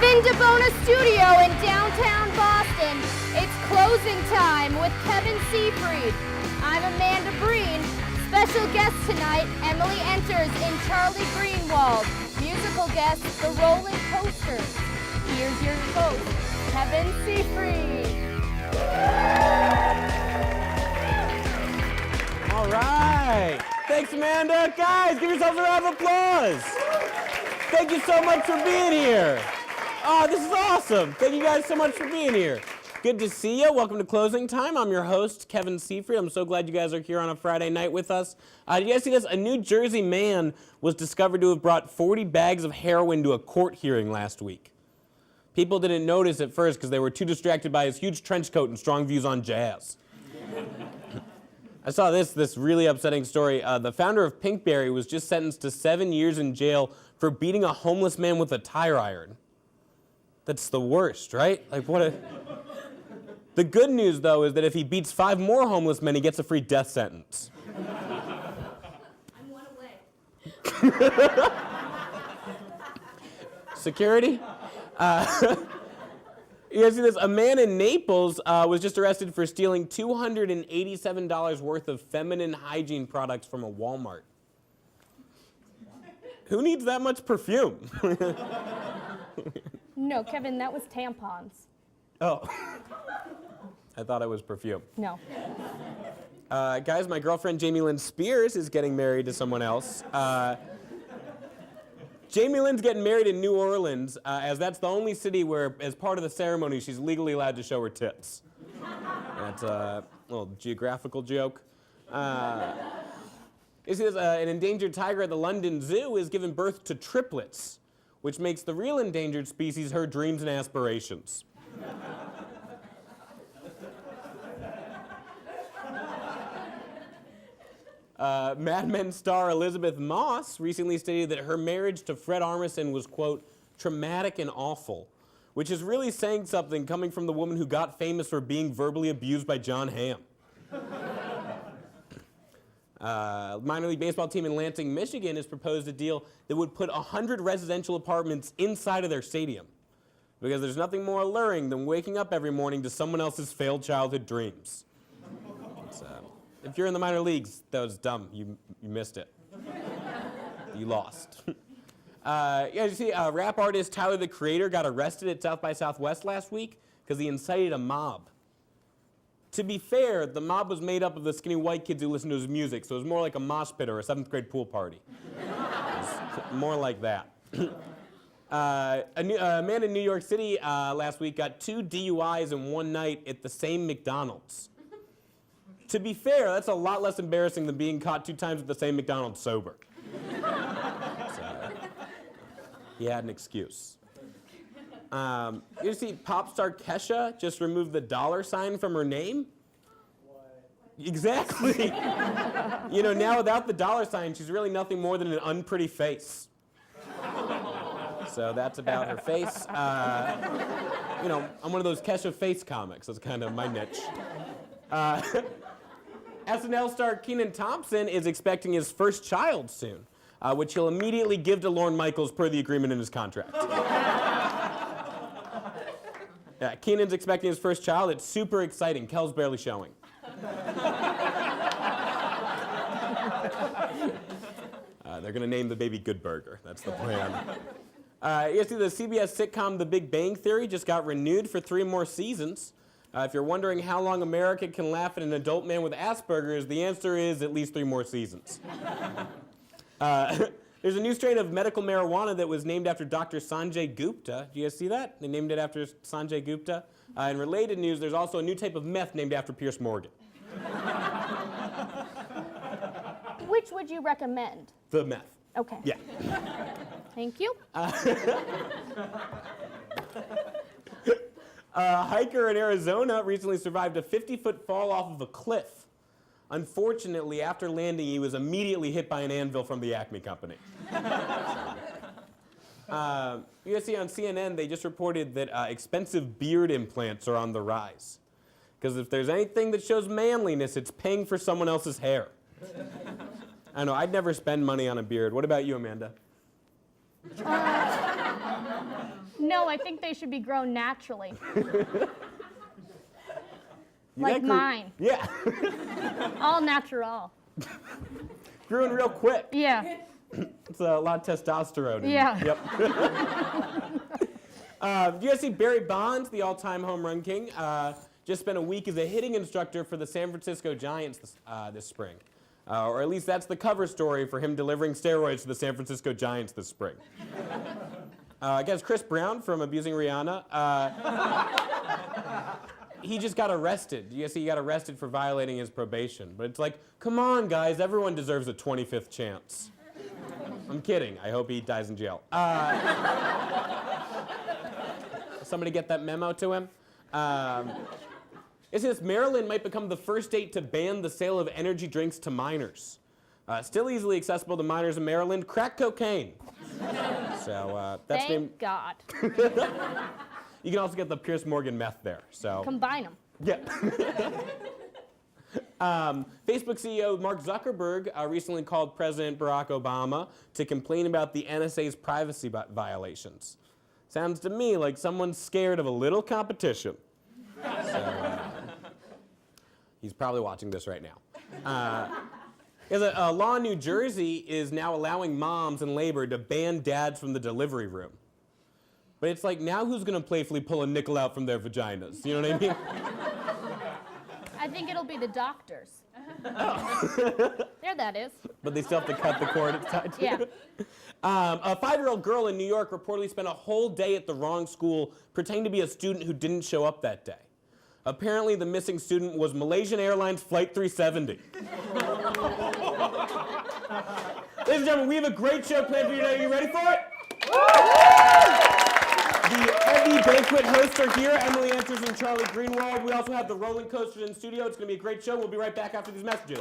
Live in DeBona Studio in downtown Boston. It's closing time with Kevin Seefried. I'm Amanda Breen. Special guest tonight, Emily enters in Charlie Greenwald. Musical guest, the Rolling Coasters. Here's your host, Kevin Seefried. All right. Thanks, Amanda. Guys, give yourselves a round of applause. Thank you so much for being here. Oh, this is awesome. Thank you guys so much for being here. Good to see you. Welcome to Closing Time. I'm your host, Kevin Seefried. I'm so glad you guys are here on a Friday night with us. Did you guys see this? A New Jersey man was discovered to have brought 40 bags of heroin to a court hearing last week. People didn't notice at first because they were too distracted by his huge trench coat and strong views on jazz. I saw this really upsetting story. The founder of Pinkberry was just sentenced to 7 years in jail for beating a homeless man with a tire iron. That's the worst, right? Like, what a... The good news, though, is that if he beats 5 more homeless men, he gets a free death sentence. I'm one away. Security? You guys see this? A man in Naples was just arrested for stealing $287 worth of feminine hygiene products from a Walmart. Who needs that much perfume? No, Kevin, that was tampons. Oh. I thought it was perfume. No. Guys, my girlfriend Jamie Lynn Spears is getting married to someone else. Jamie Lynn's getting married in New Orleans, as that's the only city where, as part of the ceremony, she's legally allowed to show her tits. That's a little geographical joke. You see this, an endangered tiger at the London Zoo is giving birth to triplets, which makes the real endangered species her dreams and aspirations. Mad Men star Elizabeth Moss recently stated that her marriage to Fred Armisen was, quote, traumatic and awful, which is really saying something coming from the woman who got famous for being verbally abused by John Hamm. Minor league baseball team in Lansing, Michigan has proposed a deal that would put 100 residential apartments inside of their stadium, because there's nothing more alluring than waking up every morning to someone else's failed childhood dreams. If you're in the minor leagues, that was dumb. You missed it. You lost. You see, rap artist Tyler, the Creator, got arrested at South by Southwest last week because he incited a mob. To be fair, the mob was made up of the skinny white kids who listened to his music, so it was more like a mosh pit or a 7th grade pool party. More like that. A man in New York City last week got 2 DUIs in one night at the same McDonald's. To be fair, that's a lot less embarrassing than being caught 2 times at the same McDonald's sober. So, he had an excuse. You see, pop star Kesha just removed the $ from her name? What? Exactly. You know, now without the $, she's really nothing more than an unpretty face. So that's about her face. You know, I'm one of those Kesha face comics. That's kind of my niche. SNL star Kenan Thompson is expecting his first child soon, which he'll immediately give to Lorne Michaels per the agreement in his contract. Yeah, Kenan's expecting his first child. It's super exciting. Kel's barely showing. They're going to name the baby Good Burger. That's the plan. You see, the CBS sitcom The Big Bang Theory just got renewed for 3 more seasons. If you're wondering how long America can laugh at an adult man with Asperger's, the answer is at least 3 more seasons. There's a new strain of medical marijuana that was named after Dr. Sanjay Gupta. Do you guys see that? They named it after Sanjay Gupta. In related news, there's also a new type of meth named after Pierce Morgan. Which would you recommend? The meth. Okay. Yeah. Thank you. A hiker in Arizona recently survived a 50-foot fall off of a cliff. Unfortunately, after landing, he was immediately hit by an anvil from the Acme Company. You see, on CNN, they just reported that expensive beard implants are on the rise. Because if there's anything that shows manliness, it's paying for someone else's hair. I know, I'd never spend money on a beard. What about you, Amanda? No, I think they should be grown naturally. You Like mine. Yeah. All natural. Growing real quick. Yeah. It's a lot of testosterone. Yeah. Yep. Do you guys see Barry Bonds, the all-time home run king? Just spent a week as a hitting instructor for the San Francisco Giants this spring. Or at least that's the cover story for him delivering steroids to the San Francisco Giants this spring. I guess Chris Brown from abusing Rihanna. He just got arrested. You guys see he got arrested for violating his probation. But it's like, come on, guys, everyone deserves a 25th chance. I'm kidding. I hope he dies in jail. Somebody get that memo to him? It says Maryland might become the first state to ban the sale of energy drinks to minors. Still easily accessible to minors in Maryland, crack cocaine. So that's Thank God. You can also get the Pierce Morgan meth there. So Combine them. yeah. Facebook CEO Mark Zuckerberg recently called President Barack Obama to complain about the NSA's privacy violations. Sounds to me like someone's scared of a little competition. So, he's probably watching this right now. A law in New Jersey is now allowing moms in labor to ban dads from the delivery room. But it's like, now who's going to playfully pull a nickel out from their vaginas? You know what I mean? I think it'll be the doctors. Oh. There that is. But they still have to cut the cord it's tied to. Yeah. A 5-year-old girl in New York reportedly spent a whole day at the wrong school pretending to be a student who didn't show up that day. Apparently, the missing student was Malaysian Airlines Flight 370. Ladies and gentlemen, we have a great show planned for you today. Are you ready for it? The heavy Banquet hosts are here, Emily Enters and Charlie Greenwald. We also have the rolling coasters in the studio. It's going to be a great show. We'll be right back after these messages.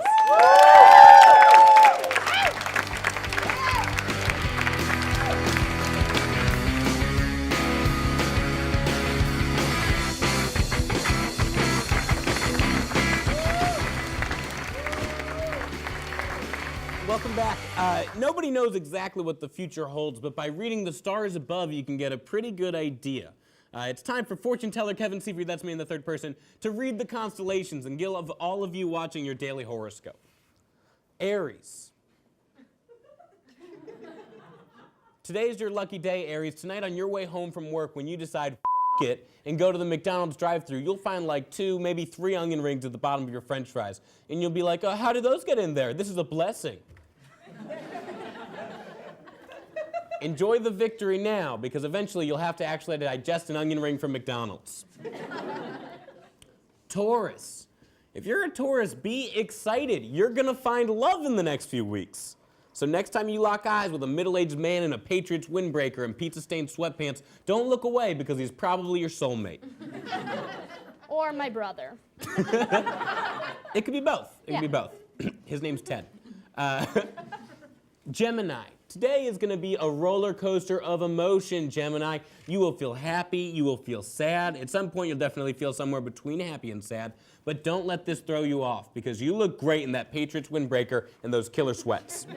Welcome back. Nobody knows exactly what the future holds, but by reading the stars above, you can get a pretty good idea. It's time for fortune teller Kevin Seefried, that's me in the third person, to read the constellations and give all of you watching your daily horoscope. Aries. Today is your lucky day, Aries. Tonight on your way home from work, when you decide F it and go to the McDonald's drive-thru, you'll find like 2, maybe 3 onion rings at the bottom of your French fries. And you'll be like, oh, how did those get in there? This is a blessing. Enjoy the victory now, because eventually you'll have to actually digest an onion ring from McDonald's. Taurus. If you're a Taurus, be excited. You're gonna find love in the next few weeks. So next time you lock eyes with a middle-aged man in a Patriots windbreaker and pizza-stained sweatpants, don't look away, because he's probably your soulmate. Or my brother. It could be both. It could be both. His name's Ted. Gemini. Today is going to be a roller coaster of emotion, Gemini. You will feel happy, you will feel sad. At some point, you'll definitely feel somewhere between happy and sad. But don't let this throw you off, because you look great in that Patriots windbreaker and those killer sweats.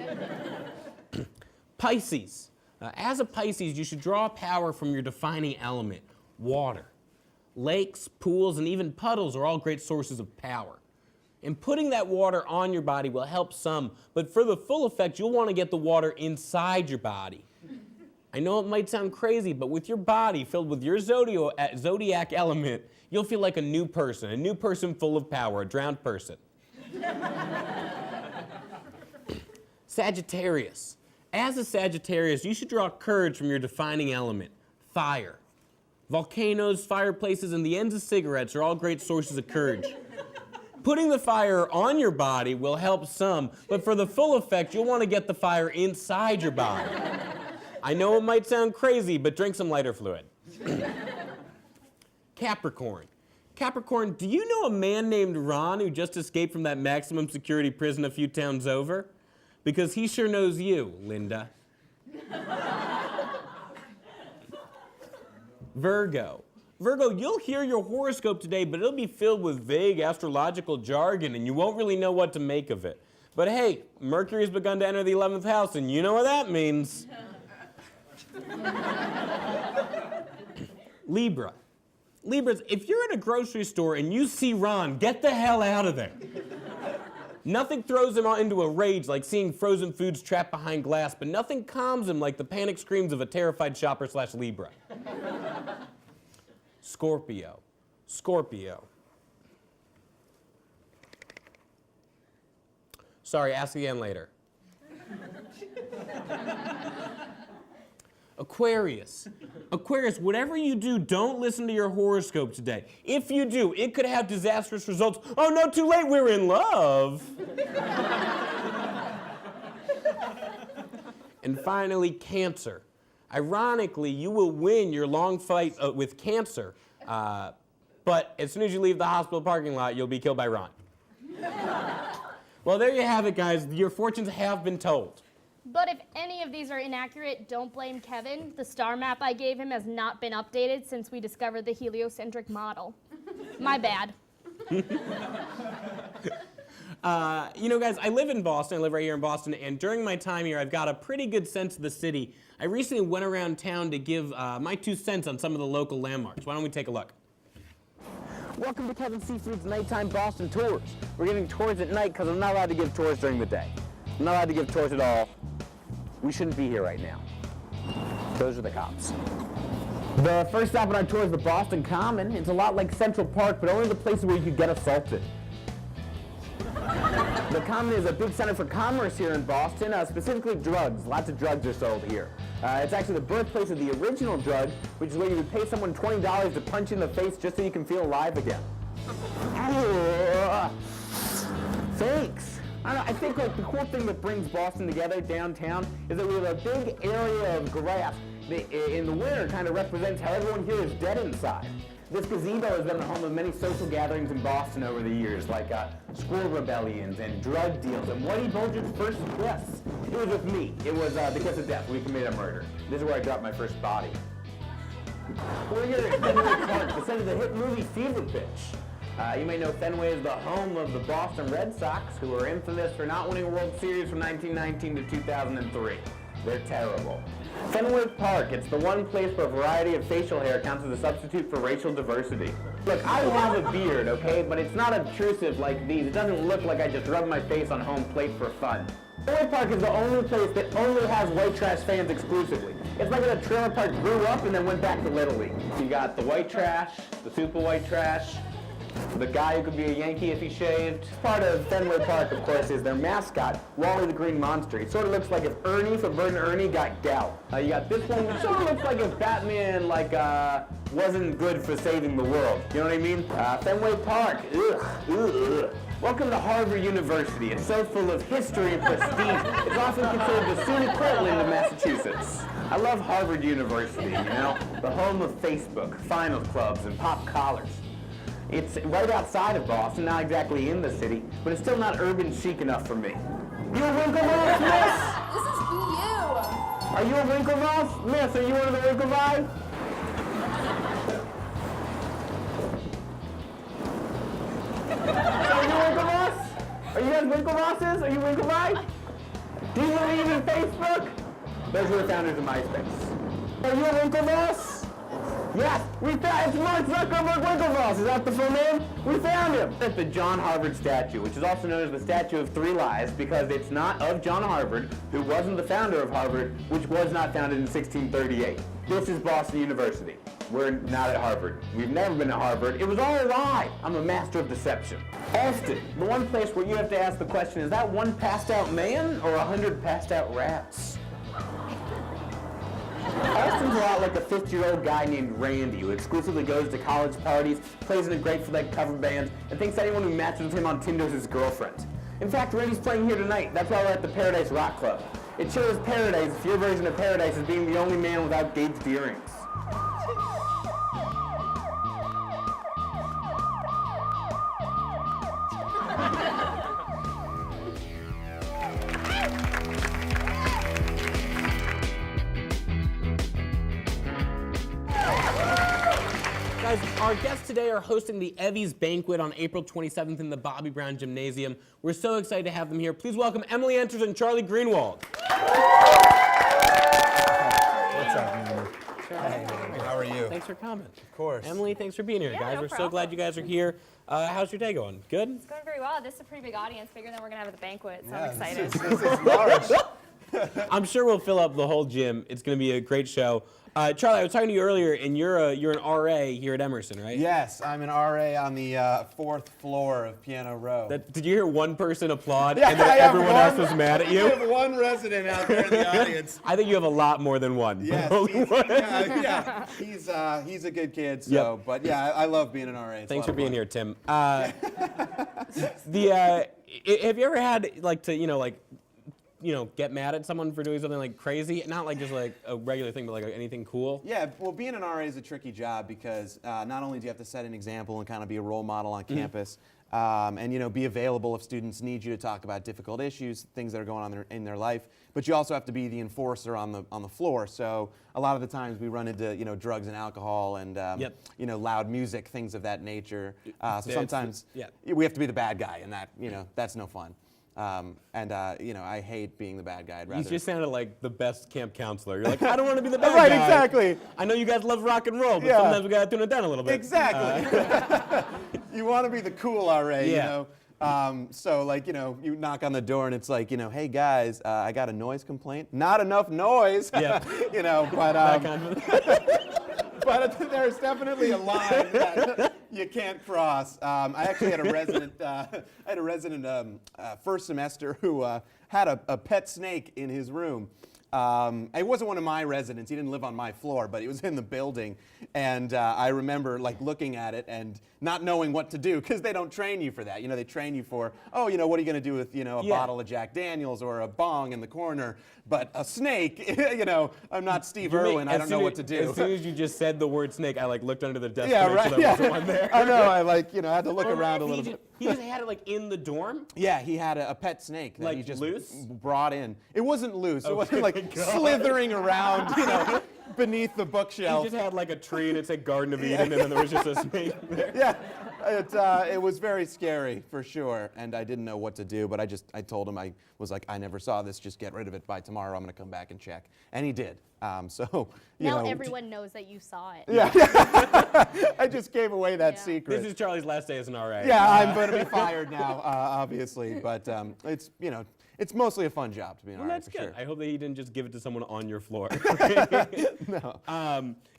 Pisces. As a Pisces, you should draw power from your defining element, water. Lakes, pools, and even puddles are all great sources of power. And putting that water on your body will help some, but for the full effect, you'll want to get the water inside your body. I know it might sound crazy, but with your body filled with your zodiac element, you'll feel like a new person full of power, a drowned person. Sagittarius. As a Sagittarius, you should draw courage from your defining element, fire. Volcanoes, fireplaces, and the ends of cigarettes are all great sources of courage. Putting the fire on your body will help some, but for the full effect, you'll want to get the fire inside your body. I know it might sound crazy, but drink some lighter fluid. Capricorn. Capricorn, do you know a man named Ron who just escaped from that maximum security prison a few towns over? Because he sure knows you, Linda. Virgo. Virgo, you'll hear your horoscope today, but it'll be filled with vague astrological jargon, and you won't really know what to make of it. But hey, Mercury's begun to enter the 11th house, and you know what that means. Libra. Libras, if you're at a grocery store and you see Ron, get the hell out of there. Nothing throws him into a rage like seeing frozen foods trapped behind glass, but nothing calms him like the panic screams of a terrified shopper/Libra. Scorpio. Scorpio. Sorry, ask again later. Aquarius. Aquarius, whatever you do, don't listen to your horoscope today. If you do, it could have disastrous results. Oh no, too late, we're in love. And finally, Cancer. Ironically, you will win your long fight with Cancer, but as soon as you leave the hospital parking lot, you'll be killed by Ron. Well, there you have it, guys. Your fortunes have been told. But if any of these are inaccurate, don't blame Kevin. The star map I gave him has not been updated since we discovered the heliocentric model. My bad. You know, guys, I live in Boston. I live right here in Boston, and during my time here, I've got a pretty good sense of the city. I recently went around town to give my 2 cents on some of the local landmarks. Why don't we take a look? Welcome to Kevin Seefried's Nighttime Boston Tours. We're giving tours at night because I'm not allowed to give tours during the day. I'm not allowed to give tours at all. We shouldn't be here right now. Those are the cops. The first stop on our tour is the Boston Common. It's a lot like Central Park, but only the places where you could get assaulted. The Common is a big center for commerce here in Boston, specifically drugs. Lots of drugs are sold here. It's actually the birthplace of the original drug, which is where you would pay someone $20 to punch you in the face just so you can feel alive again. Thanks. I think like the cool thing that brings Boston together downtown is that we have a big area of grass that in the winter kind of represents how everyone here is dead inside. This gazebo has been the home of many social gatherings in Boston over the years, like school rebellions and drug deals. And Whitey Bulger's first kiss, it was with me. It was the kiss of death. We committed a murder. This is where I dropped my first body. We're here at Fenway Park, the center of the hit movie Fever Pitch. You may know Fenway is the home of the Boston Red Sox, who are infamous for not winning a World Series from 1919 to 2003. They're terrible. Fenway Park, it's the one place where a variety of facial hair counts as a substitute for racial diversity. Look, I have a beard, okay, but it's not obtrusive like these. It doesn't look like I just rubbed my face on home plate for fun. Fenway Park is the only place that only has white trash fans exclusively. It's like when a trailer park grew up and then went back to Little League. You got the white trash, the super white trash, the guy who could be a Yankee if he shaved. Part of Fenway Park, of course, is their mascot, Wally the Green Monster. He sort of looks like if Ernie from Bert and Ernie got gout. You got this one, which sort of looks like if Batman, wasn't good for saving the world. You know what I mean? Fenway Park, ugh. Welcome to Harvard University. It's so full of history and prestige. It's often considered the SUNY Portland of Massachusetts. I love Harvard University, you know? The home of Facebook, finals clubs, and pop collars. It's right outside of Boston, not exactly in the city, but it's still not urban chic enough for me. You a Winklevoss, miss? This is you. Are you a Winklevoss? Miss, are you one of the Winklevi? Are you Winklevoss? Are you guys Winklevosses? Are you Winklevi? Do you believe in Facebook? Those were the founders of MySpace. Are you a Winklevoss? Yes, we found, it's Mark Zuckerberg Winklevoss. Is that the full name? We found him. At the John Harvard statue, which is also known as the Statue of Three Lies, because it's not of John Harvard, who wasn't the founder of Harvard, which was not founded in 1638. This is Boston University. We're not at Harvard. We've never been to Harvard. It was all a lie. I'm a master of deception. Austin, the one place where you have to ask the question, is that one passed out man or 100 passed out rats? Austin's a lot like a 50-year-old guy named Randy who exclusively goes to college parties, plays in a Grateful Dead cover band, and thinks anyone who matches with him on Tinder is his girlfriend. In fact, Randy's playing here tonight. That's why we're at the Paradise Rock Club. It sure is paradise if your version of paradise is being the only man without gauged earrings. Guys, our guests today are hosting the EVVYs Banquet on April 27th in the Bobby Brown Gymnasium. We're so excited to have them here. Please welcome Emily Enters and Charlie Greenwald. What's up, man? for having me. How are you? Thanks for coming. Of course. Emily, thanks for being here, guys. no We're so problem. glad you guys are here. How's your day going? Good? It's going very well. This is a pretty big audience, bigger than we're going to have at the banquet, so Yeah, I'm excited. This is large. I'm sure we'll fill up the whole gym. It's going to be a great show. Charlie, I was talking to you earlier, and you're an RA here at Emerson, right? Yes, I'm an RA on the 4th floor of Piano Row. Did you hear one person applaud, Yeah, and then I have everyone else was mad at I you? have one resident out there in the audience. I think you have a lot more than one. Yes, he's a good kid. So, Yep. but yeah, I love being an RA. It's Thanks a for lot being of here, Tim. Have you ever had get mad at someone for doing something like crazy? Not like just like a regular thing, but like anything cool? Yeah, well, being an RA is a tricky job because not only do you have to set an example and kind of be a role model on campus, and be available if students need you to talk about difficult issues, things that are going on in their life, but you also have to be the enforcer on the floor. So a lot of the times we run into drugs and alcohol and loud music, things of that nature. So sometimes we have to be the bad guy, and that's no fun. I hate being the bad guy. You just sounded like the best camp counselor. You're like, I don't want to be the bad Right, guy. exactly. I know you guys love rock and roll, but Yeah. sometimes we got to tune it down a little bit. Exactly. You want to be the cool RA, Yeah. So you knock on the door and it's like, hey guys, I got a noise complaint. Not enough noise. Yeah. But That kind of but there's definitely a line that you can't cross. I actually had a resident first semester who had a pet snake in his room. It wasn't one of my residents. He didn't live on my floor, but he was in the building. And I remember looking at it and not knowing what to do because they don't train you for that. They train you for, what are you going to do with, a bottle of Jack Daniels or a bong in the corner. But a snake, I'm not Steve Irwin. I don't know what to do. As soon as you just said the word snake, I looked under the desk Yeah, to make right. sure there wasn't one there. I know. I had to look around a little bit. He just had it in the dorm? Yeah, he had a pet snake that he just loose? brought in. It wasn't loose. It Okay, wasn't God. slithering around, beneath the bookshelf. He just had a tree and it said Garden of Eden, and then there was just a snake there. Yeah, it was very scary for sure, and I didn't know what to do. But I told him I was like, I never saw this. Just get rid of it by tomorrow. I'm going to come back and check, and he did. Now everyone knows that you saw it. Yeah, I just gave away that secret. This is Charlie's last day as an RA. Yeah, I'm going to be fired now, obviously. But it's mostly a fun job to be an Well, RA that's for good. sure. I hope that you didn't just give it to someone on your floor. No.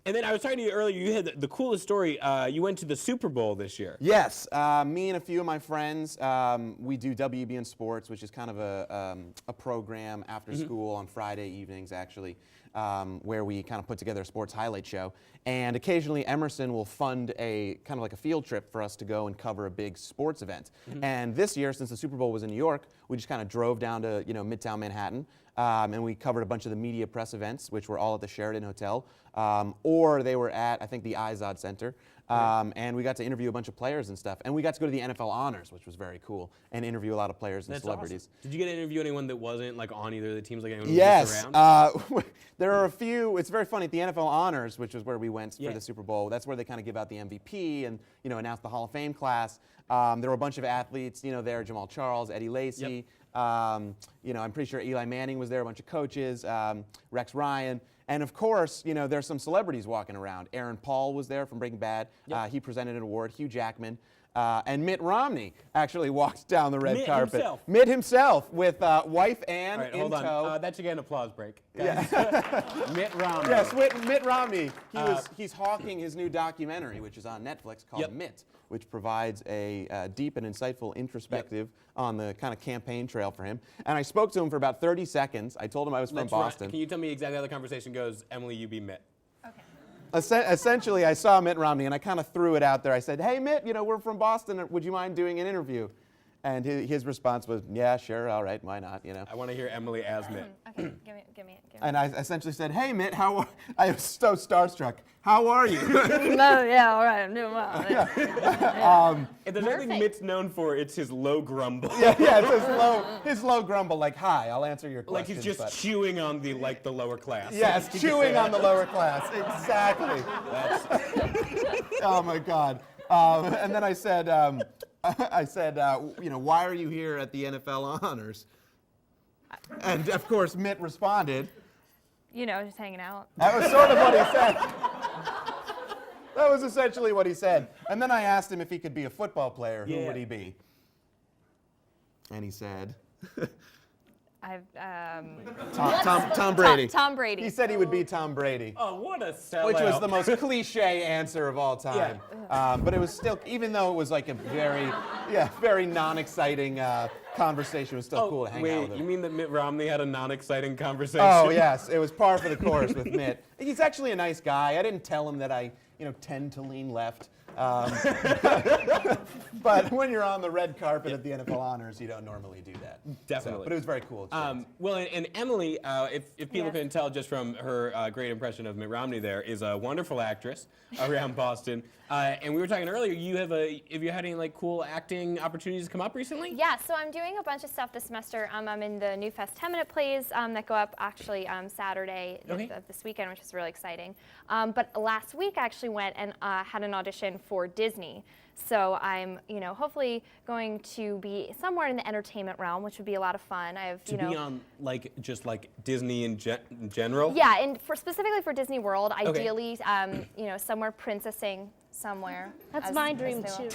And then I was talking to you earlier. You had the coolest story. You went to the Super Bowl this year. Yes, me and a few of my friends, we do WBN Sports, which is kind of a program after school on Friday evenings, actually, where we kind of put together a sports highlight show. And occasionally Emerson will fund a kind of like a field trip for us to go and cover a big sports event. And this year, since the Super Bowl was in New York, we just kind of drove down to Midtown Manhattan, and we covered a bunch of the media press events, which were all at the Sheraton Hotel, or they were at, I think, the Izod Center. And we got to interview a bunch of players and stuff. And we got to go to the NFL Honors, which was very cool, and interview a lot of players and That's celebrities. awesome. Did you get to interview anyone that wasn't on either of the teams? Anyone who was Yes, just around? there are a few. It's very funny. At the NFL Honors, which is where we went for the Super Bowl, that's where they kind of give out the MVP and announce the Hall of Fame class. There were a bunch of athletes, there, Jamal Charles, Eddie Lacy. I'm pretty sure Eli Manning was there. A bunch of coaches, Rex Ryan. And of course, there's some celebrities walking around. Aaron Paul was there from Breaking Bad. He presented an award. Hugh Jackman. And Mitt Romney actually walked down the red carpet. Himself. Mitt himself with wife Ann All right, in hold tow. on. That should get an applause break. Mitt Romney. Yes, Mitt Romney. He's hawking his new documentary, which is on Netflix, called Mitt, which provides a deep and insightful introspective on the kind of campaign trail for him. And I spoke to him for about 30 seconds. I told him I was from Boston. Can you tell me exactly how the conversation goes? Emily, you be Mitt. Essentially, I saw Mitt Romney, and I kind of threw it out there. I said, hey, Mitt, we're from Boston. Would you mind doing an interview? And his response was, yeah, sure, all right, why not, I want to hear Emily as Mitt. Okay, give me. And I essentially said, hey, Mitt, I was so starstruck. How are you? No, yeah, all right, I'm doing well. If there's anything Mitt's known for, it's his low grumble. Yeah, it's his low grumble, like, hi, I'll answer your Like questions. he's just chewing on the lower class. Yes, chewing on the lower class, exactly. Oh my God. And then I said, why are you here at the NFL Honors? And of course, Mitt responded, You know, just hanging out. That was sort of what he said. That was essentially what he said. And then I asked him if he could be a football player. Who would he be? And he said, Tom Brady. Tom Brady. He said he would be Tom Brady. Oh, what a sellout. Which was the most cliche answer of all time. But it was still, even though it was like a very non-exciting conversation, it was still cool to hang out with him. You mean that Mitt Romney had a non-exciting conversation? Oh, yes. It was par for the course with Mitt. He's actually a nice guy. I didn't tell him that I, tend to lean left. But when you're on the red carpet at the NFL Honors, you don't normally do that. Definitely. So, but it was very cool. Well, and Emily, if people couldn't tell just from her great impression of Mitt Romney there, is a wonderful actress around Boston. And we were talking earlier, have you had any like cool acting opportunities come up recently? Yeah, so I'm doing a bunch of stuff this semester. I'm in the new Fest 10-minute plays that go up actually Saturday of this weekend, which is really exciting. But last week I actually went and had an audition for Disney. So I'm, hopefully going to be somewhere in the entertainment realm, which would be a lot of fun. I have, be on just Disney in general? Yeah, and specifically for Disney World, ideally, somewhere princessing somewhere. That's my dream too.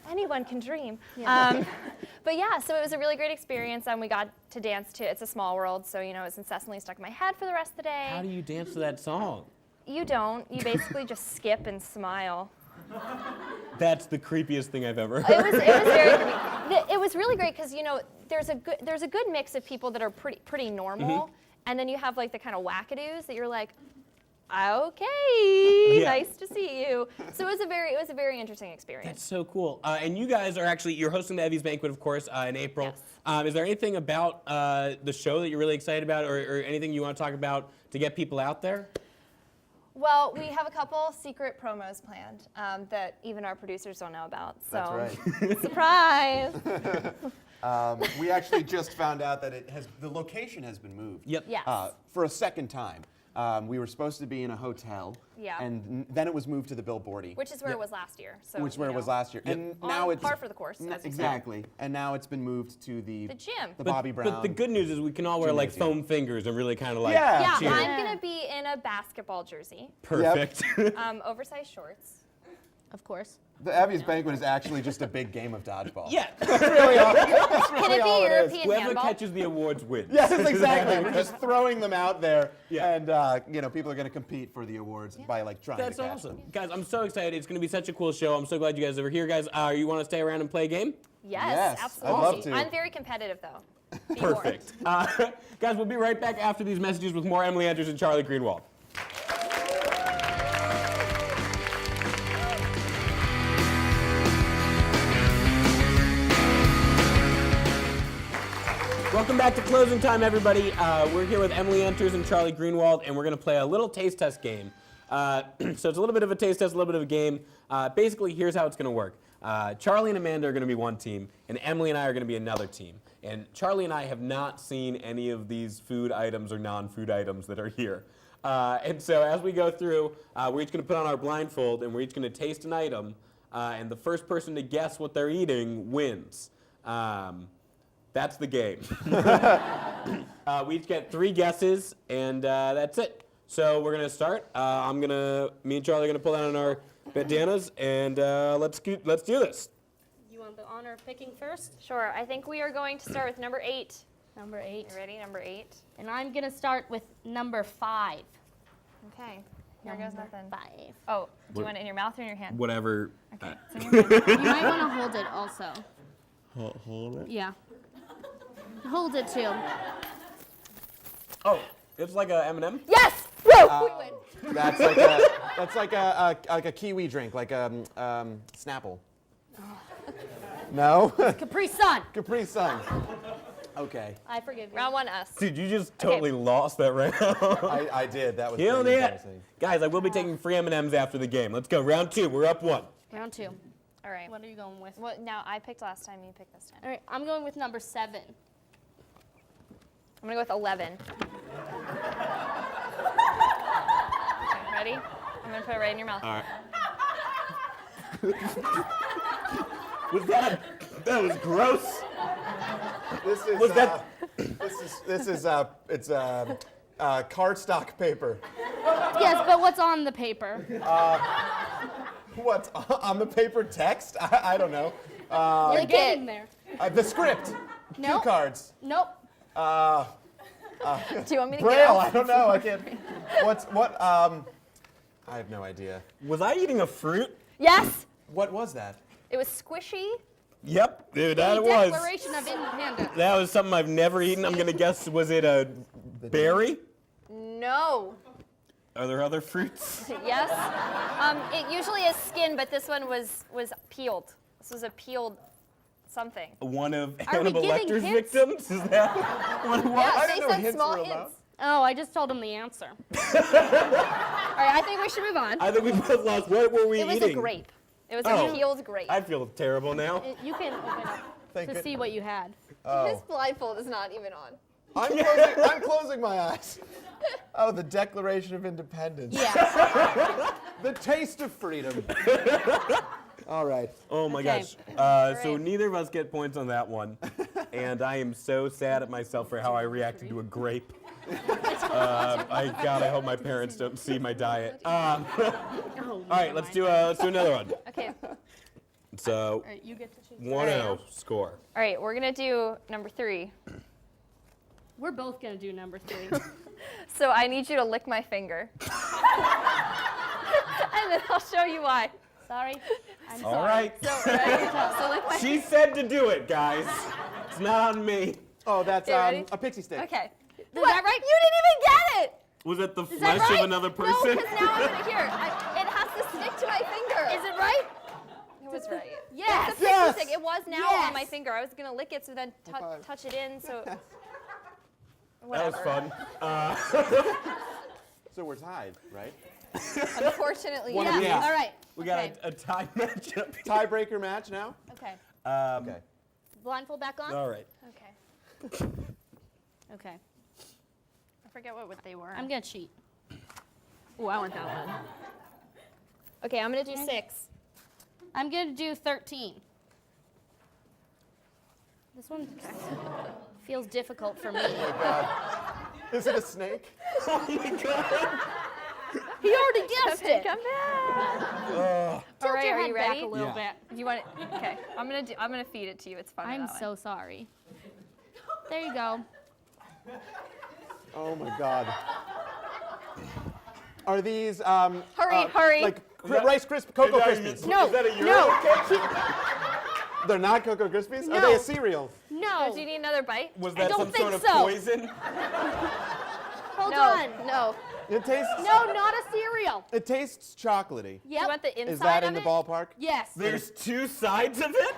Anyone can dream. Yeah. But yeah, so it was a really great experience. We got to dance to It's a Small World, so it's incessantly stuck in my head for the rest of the day. How do you dance to that song? You don't. You basically just skip and smile. That's the creepiest thing I've ever It heard. was very creepy. It was really great because there's a good mix of people that are pretty normal, and then you have like the kind of wackadoos that you're like, okay, nice to see you. So it was a very interesting experience. That's so cool. And you guys you're hosting the EVVYs Banquet, of course, in April. Yes. Is there anything about the show that you're really excited about, or anything you want to talk about to get people out there? Well, we have a couple secret promos planned that even our producers don't know about. So, That's surprise! We actually just found out that the location has been moved. Yep. Yes. For a second time. We were supposed to be in a hotel. Yeah. And then it was moved to the Billboardy. Which is where it was last year. So, Which is where it was last year. And now it's par for the course. As you said. exactly. And now it's been moved to the gym. The Bobby Brown. But the good news is we can all wear like foam fingers and really kind of like Yeah, cheer. I'm gonna be in a basketball jersey. Perfect. Oversized shorts. Of course. The EVVYs Banquet is actually just a big game of dodgeball. Yeah. That's really all Can it be it is. European Whoever handball? catches the awards wins. Yes, exactly. We're just throwing them out there, Yeah. and people are going to compete for the awards by like trying That's to catch awesome. them. Guys, I'm so excited. It's going to be such a cool show. I'm so glad you guys are here. Guys, you want to stay around and play a game? Yes, Yes, I'd absolutely. love to. I'm very competitive though. Be warned. Perfect. Guys, we'll be right back after these messages with more Emily Enters and Charlie Greenwald. Welcome back to Closing Time, everybody. We're here with Emily Enters and Charlie Greenwald, and we're going to play a little taste test game. So it's a little bit of a taste test, a little bit of a game. Basically, here's how it's going to work. Charlie and Amanda are going to be one team, and Emily and I are going to be another team. And Charlie and I have not seen any of these food items or non-food items that are here. And so as we go through, we're each going to put on our blindfold, and we're each going to taste an item, and the first person to guess what they're eating wins. That's the game. We each get 3 guesses, and that's it. So we're gonna start. Me and Charlie are gonna pull out on our bandanas, and let's do this. You want the honor of picking first? Sure. I think we are going to start with number 8. Number 8. You ready? Number 8. And I'm gonna start with number 5. Okay. Here goes nothing. 5. Oh, do you want it in your mouth or in your hand? Whatever. Okay. It's in your hand. You might want to hold it also. Hold it. Yeah. Hold it too. Oh, it's like a M&M. Yes! Woo! We win. That's like a kiwi drink, like a Snapple. No? Capri Sun. Capri Sun. Okay. I forgive you. Round 1, us. Dude, you just totally lost that round. I did. That was Killed pretty it. embarrassing. Guys, I will be taking free M&Ms after the game. Let's go. Round 2. We're up 1. Round 2. All right. What are you going with? Well, now I picked last time. You picked this time. All right. I'm going with number 7. I'm gonna go with 11. Okay, ready? I'm gonna put it right in your mouth. All right. That was gross. This is Was that- it's Cardstock paper. Yes, but what's on the paper? What's on the paper? Text? I don't know. You're getting there. The script. Nope. Cue cards. Nope. Do you want me to Braille. get I don't know. I can't. What? I have no idea. Was I eating a fruit? Yes. What was that? It was squishy. Yep, dude, that The it was. Declaration of Independence. That was something I've never eaten. I'm gonna guess, was it a berry? No. Are there other fruits? Yes. It usually is skin, but this one was peeled. This was a peeled something. One of we Hannibal giving Lecter's hints? victims? Is that what it was? Yes, I they didn't know said hints small were hints. allowed. Oh, I just told him the answer. All right, I think we should move on. I think we both lost. What were we It was eating? a grape. It was Oh. a peeled grape. I feel terrible now. You can open up Thank to you. see what you had. His blindfold is not even on. I'm closing my eyes. Oh, the Declaration of Independence. Yeah. The taste of freedom. All right. Oh my Okay. gosh. So neither of us get points on that one. And I am so sad at myself for how I reacted to a grape. I hope my parents don't see my diet. All right, let's do another one. Okay. So All right, you get to choose. 1-0 score. All right, we're gonna do number 3. We're both gonna do number 3. So I need you to lick my finger. And then I'll show you why. Sorry. I'm All sorry. right. So, ready? So lick my She said to do it, guys. It's not on me. Oh, that's Okay, ready? a pixie stick. Okay. Is that right? You didn't even get it! Was it the that flesh right? of another No, person? because now I'm gonna hear. It has to stick to my finger. Is it right? It was right. Yes. It's a pixie stick. It was now Yes. on my finger. I was gonna lick it, so then five. touch it in. So That whatever. was fun. So we're tied, right? Unfortunately, One of yeah. these. All right. We got Okay. a tie matchup. Tiebreaker match now? Okay. Okay. Blindfold back on? All right. Okay. Okay. I forget what they were. I'm gonna cheat. Oh, I want that one. Okay, I'm gonna do 6. I'm gonna do 13. This one feels difficult for me. Is it a snake? Oh my god. He already guessed it. Come back. Tilt All right, your are head you back ready? a little Yeah. bit. Do you want it? Okay, I'm gonna feed it to you. It's fun. I'm that so way. sorry. There you go. Oh my God. Are these Hurry. like Rice Cocoa Is Krispies? that a No. They're not Cocoa Krispies? Are No. they a cereal? No. Do you need another bite? Was that don't some think sort of so. poison? Hold No. on. No. It tastes. No, not a cereal. It tastes chocolatey. Yep. Do you want the inside Is that of in the it? ballpark? Yes. There's two sides of it?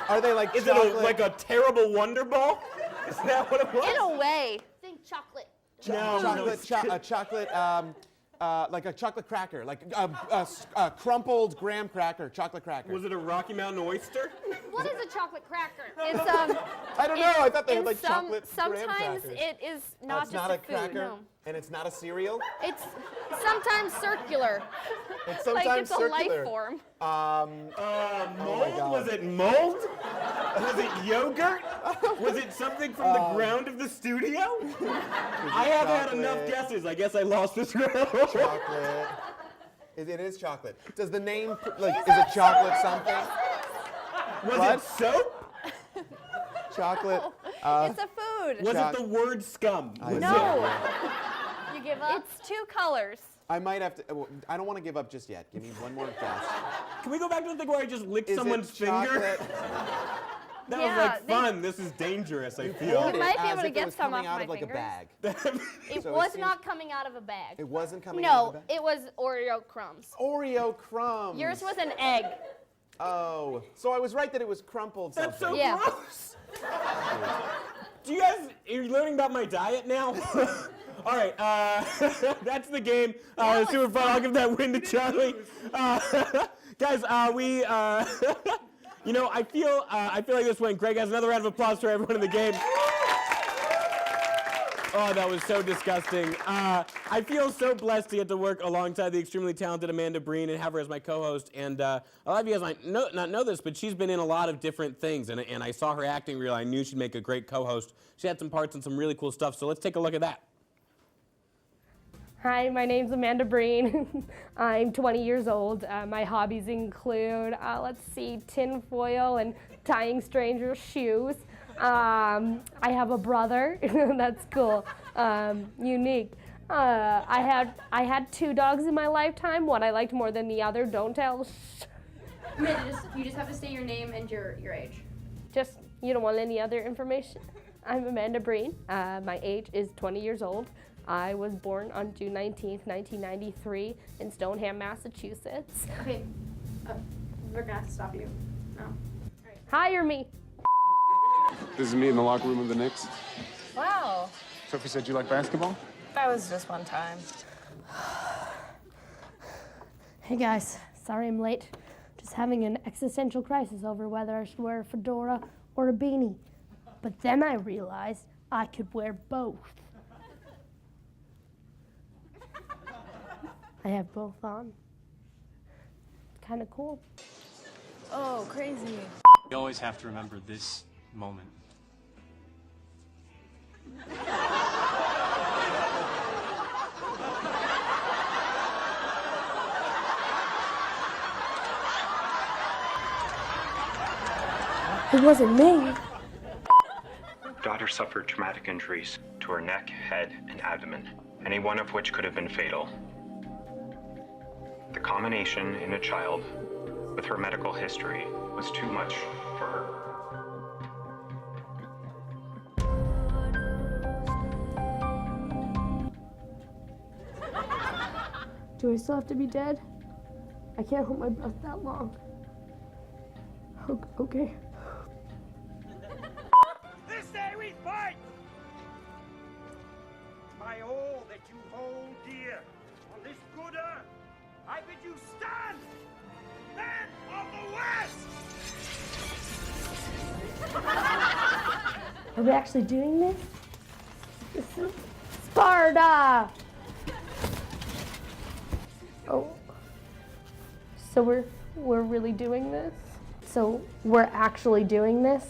Are they like Is chocolate? it like a terrible Wonder Ball? Is that what it was? In a way. Think chocolate. chocolate, like a chocolate cracker, like a crumpled graham cracker, chocolate cracker. Was it a Rocky Mountain oyster? What is a chocolate cracker? It's I don't know. I thought they had in like some, chocolate sometimes graham crackers. it is not It's just not a a food. cracker, no. and it's not a cereal. It's sometimes circular. It's Like sometimes it's a circular. life form. Mold? God. Was it mold? Was it yogurt? Was it something from the ground of the studio? I have had enough chocolate? guesses. I guess I lost this round. Chocolate. It is chocolate. Does the name like is it chocolate something? Was What? it soap? Chocolate. It's a food. Was it the word scum? Was No. You give up? It's 2 colors. I might have to. I don't want to give up just yet. Give me one more guess. Can we go back to the thing where I just licked Is someone's it finger? chocolate? That Yeah, was like they- fun. This is dangerous, I Poured feel. it might be as able to if it get was some coming off out my of like fingers. a bag. It So it was seems- not coming out of a bag. It wasn't coming out No, of a bag. it was Oreo crumbs. Oreo crumbs. Yours was an egg. Oh, so I was right that it was crumpled That's so something. Yeah. gross. Do you guys, are you learning about my diet now? All right, that's the game. Super fun. I'll give that win to Charlie. Guys, you know, I feel like this went. Greg has another round of applause for everyone in the game. Oh, that was so disgusting. I feel so blessed to get to work alongside the extremely talented Amanda Breen and have her as my co-host. And a lot of you guys might not know this, but she's been in a lot of different things. And I saw her acting reel. I knew she'd make a great co-host. She had some parts and some really cool stuff. So let's take a look at that. Hi, my name's Amanda Breen. I'm 20 years old. My hobbies include, let's see, tinfoil and tying strangers' shoes. I have a brother. That's cool. Unique. I had 2 dogs in my lifetime. One I liked more than the other. Don't tell. Amanda, you just have to say your name and your age. Just, you don't want any other information? I'm Amanda Breen. My age is 20 years old. I was born on June 19th, 1993 in Stoneham, Massachusetts. Okay, we're gonna have to stop you. No. Hire me. This is me in the locker room of the Knicks. Wow, Sophie said you like basketball? that was just one time. Hey guys, sorry I'm late. Just having an existential crisis over whether I should wear a fedora or a beanie. But then I realized I could wear both. I have both on. It's kind of cool. Oh, crazy. You always have to remember this moment. It wasn't me. Daughter suffered traumatic injuries to her neck, head, and abdomen, any one of which could have been fatal. The combination in a child with her medical history was too much for her. Do I still have to be dead? I can't hold my breath that long. Okay. This day we fight! By all that you hold dear on this good earth, I bid you stand! Men of the West! Are we actually doing this? Sparta! Oh. So we're really doing this? So we're actually doing this?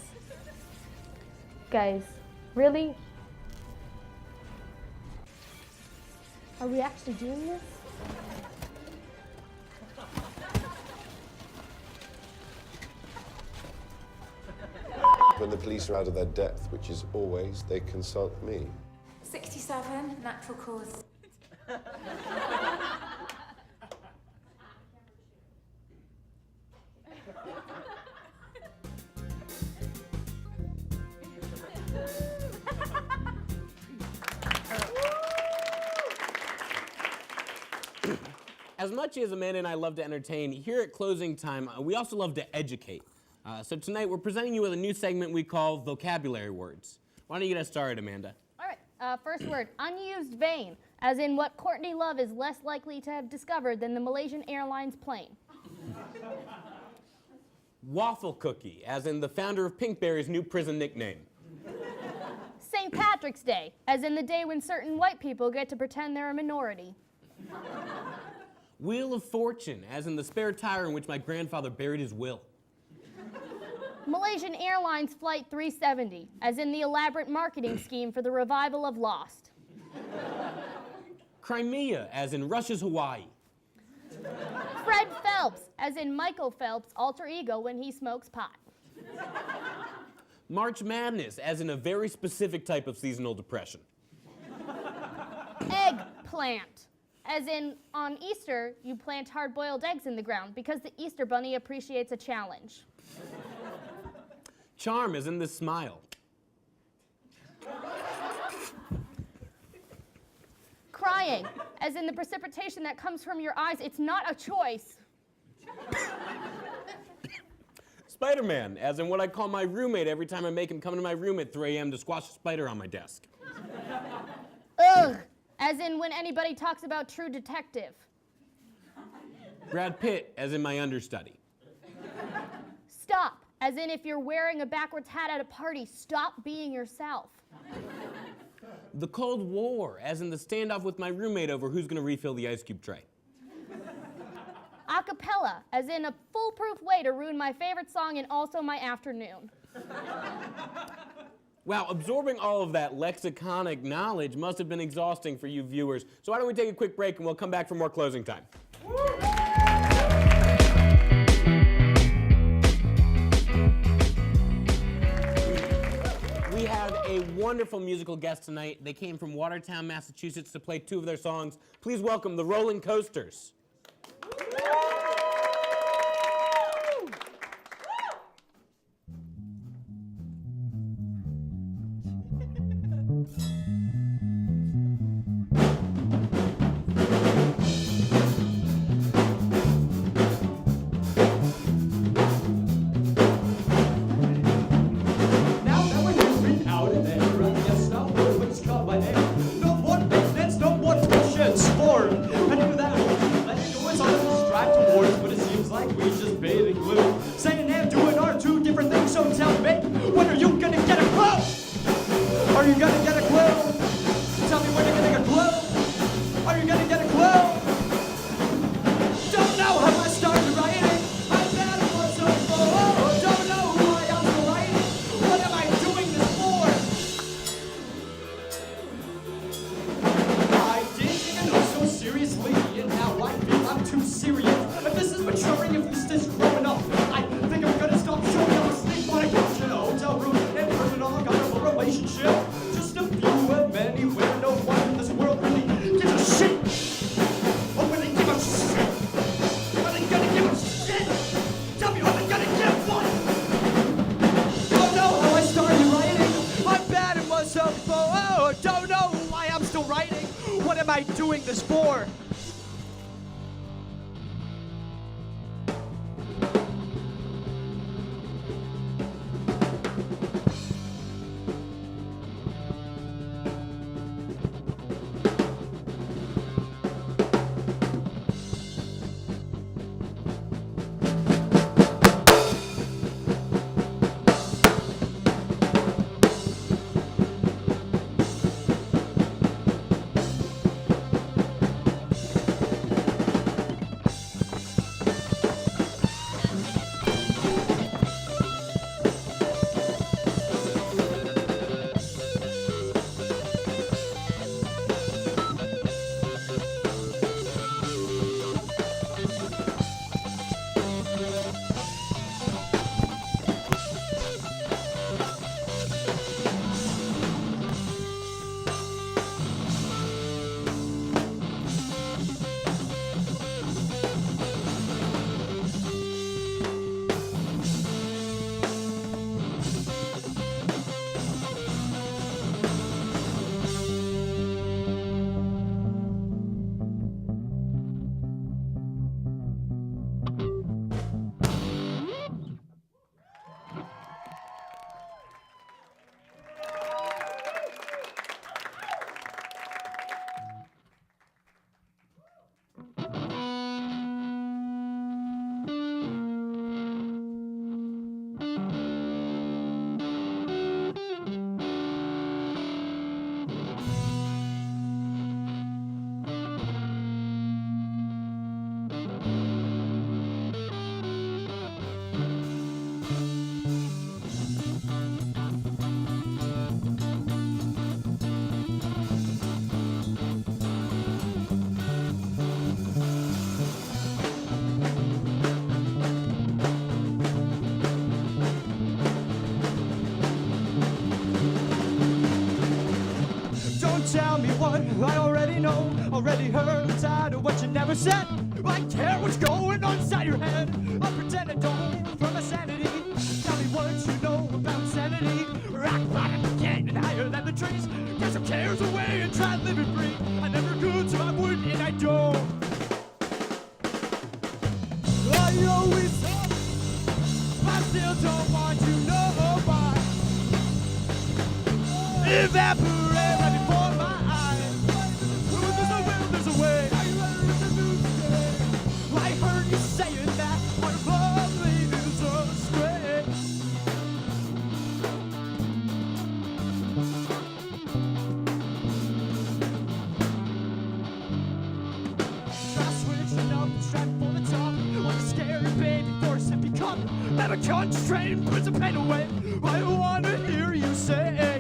Guys, really? Are we actually doing this? When the police are out of their depth, which is always, they consult me. 67, natural cause. As much as Amanda and I love to entertain, here at closing time, we also love to educate. So tonight we're presenting you with a new segment we call vocabulary words. Why don't you get us started, Amanda? All right, first word, unused vein, as in what Courtney Love is less likely to have discovered than the Malaysian Airlines plane. Waffle cookie, as in the founder of Pinkberry's new prison nickname. St. Patrick's Day, as in the day when certain white people get to pretend they're a minority. Wheel of Fortune, as in the spare tire in which my grandfather buried his will. Malaysian Airlines Flight 370, as in the elaborate marketing scheme for the revival of Lost. Crimea, as in Russia's Hawaii. Fred Phelps, as in Michael Phelps' alter ego when he smokes pot. March Madness, as in a very specific type of seasonal depression. Eggplant, as in on Easter, you plant hard-boiled eggs in the ground because the Easter Bunny appreciates a challenge. Charm, as in the smile. Crying, as in the precipitation that comes from your eyes. It's not a choice. Spider-Man, as in what I call my roommate every time I make him come to my room at 3 a.m. to squash a spider on my desk. Ugh, as in when anybody talks about True Detective. Brad Pitt, as in my understudy. Stop, as in if you're wearing a backwards hat at a party, stop being yourself. The Cold War, as in the standoff with my roommate over who's gonna refill the ice cube tray. Acapella, as in a foolproof way to ruin my favorite song and also my afternoon. Wow, absorbing all of that lexiconic knowledge must have been exhausting for you viewers. So why don't we take a quick break and we'll come back for more closing time. We have a wonderful musical guest tonight. They came from Watertown, Massachusetts to play 2 of their songs. Please welcome the Rolling Coasters. Doing this for? Tell me what I already know, already heard, tired of what you never said. I care what's going on inside your head. I pretend I don't for my sanity. Tell me what you know about sanity. Rock bottom again and higher than the trees. Get some cares away and try living free. I never could, so I would and I don't. I always thought I still don't want to know why. Evaporate right before my eyes. There's a will, there's a way. I heard you saying that our love leads astray. Try switching up and strive for the top. Like a scary baby, force it become. Never concentrate and put the pain away. I wanna hear you say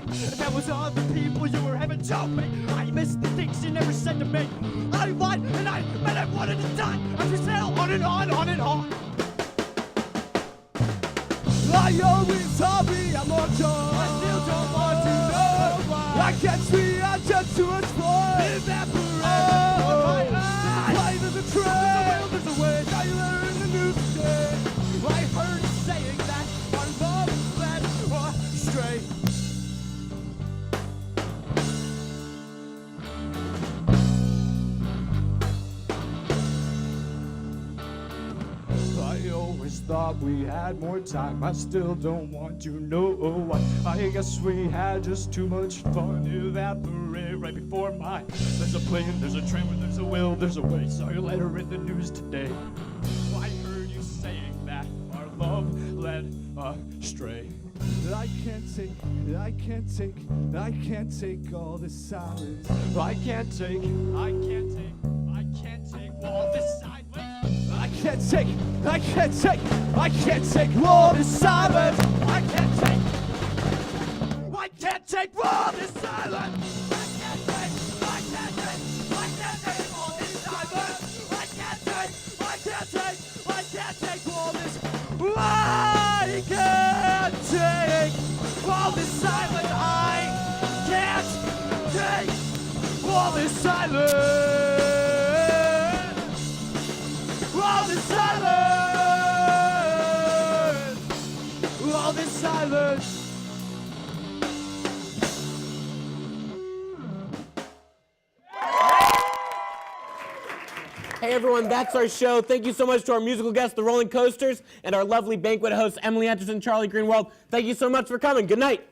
all the people you were having told me. I miss the things you never said to me. I lied and I meant I wanted to die. I just held on and on and on. I always thought we had more time. I still don't want to know why. I can't see, I just too much fun. Evaporate before my eyes. Why there's a trail, there's a way. I learned the news today. I heard you saying that our love led astray. I always thought we had more time. I still don't want to know why. I guess we had just too much fun. Evaporate right before my. There's a plan, there's a trend, there's a will, there's a way. Saw your letter in the news today. I heard you saying that our love led astray. I can't take all this silence. I can't take all this silence. I can't take all this silence. I can't take all this silence. All this silence, I can't take all this silence. All this silence. All this silence. Hey everyone, that's our show. Thank you so much to our musical guests, the Rolling Coasters, and our lovely banquet hosts, Emily Anderson and Charlie Greenwald. Thank you so much for coming. Good night.